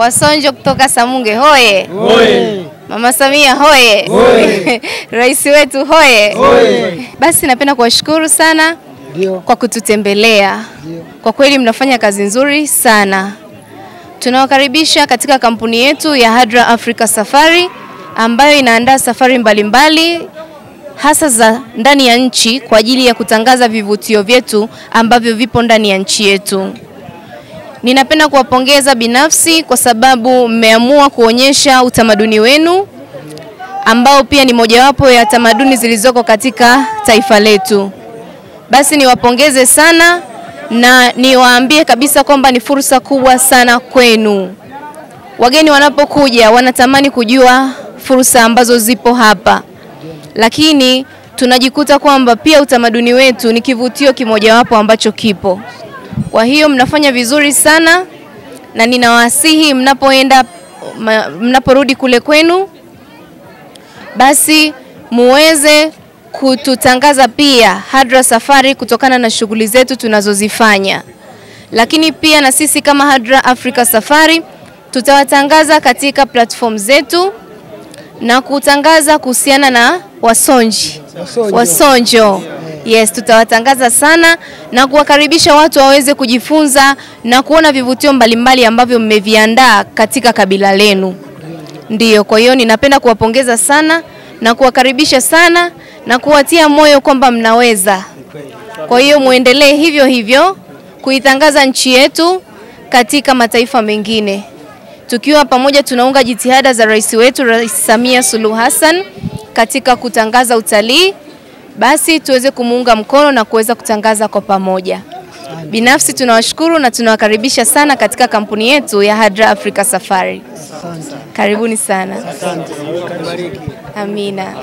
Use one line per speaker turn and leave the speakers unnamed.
Wasonjo kutoka Samunge hoye.
Hoye.
Mama Samia hoye.
Hoye.
Rais wetu hoye.
Hoye.
Basi napenda kuwashukuru sana kwa kututembelea. Kwa kweli mnafanya kazi nzuri sana. Tunawakaribisha katika kampuni yetu ya Hadra Africa Safari ambayo inaandaa safari mbalimbali hasa za ndani ya nchi kwa ajili ya kutangaza vivutio vyetu ambavyo vipo ndani ya nchi yetu. Ninapenda kuwapongeza binafsi kwa sababu mmeamua kuonyesha utamaduni wenu ambao pia ni mojawapo ya tamaduni zilizoko katika taifa letu. Basi niwapongeze sana na niwaambie kabisa kwamba ni fursa kubwa sana kwenu. Wageni wanapokuja wanatamani kujua fursa ambazo zipo hapa. Lakini tunajikuta kwamba pia utamaduni wetu ni kivutio kimojawapo ambacho kipo. Kwa hiyo mnafanya vizuri sana na ninawasihi mnaporudi kule kwenu basi muweze kututangaza pia Hadra Safari kutokana na shughuli zetu tunazozifanya. Lakini pia na sisi kama Hadra Africa Safari tutawatangaza katika platform zetu na kutangaza kuhusiana na Wasonjo. Yes, tutawatangaza sana na kuwakaribisha watu waweze kujifunza na kuona vivutio mbalimbali ambavyo mmeviandaa katika kabila lenu. Ndiyo, kwa hiyo ninapenda kuwapongeza sana na kuwakaribisha sana na kuwatia moyo kwamba mnaweza. Kwa hiyo muendelee hivyo hivyo kuitangaza nchi yetu katika mataifa mengine. Tukiwa pamoja tunaunga jitihada za rais wetu Rais Samia Suluhu Hassan katika kutangaza utalii. Basi tuweze kumuunga mkono na kuweza kutangaza kwa pamoja. Binafsi tunawashukuru na tunawakaribisha sana katika kampuni yetu ya Hadra Africa Safari. Karibuni sana. Amina.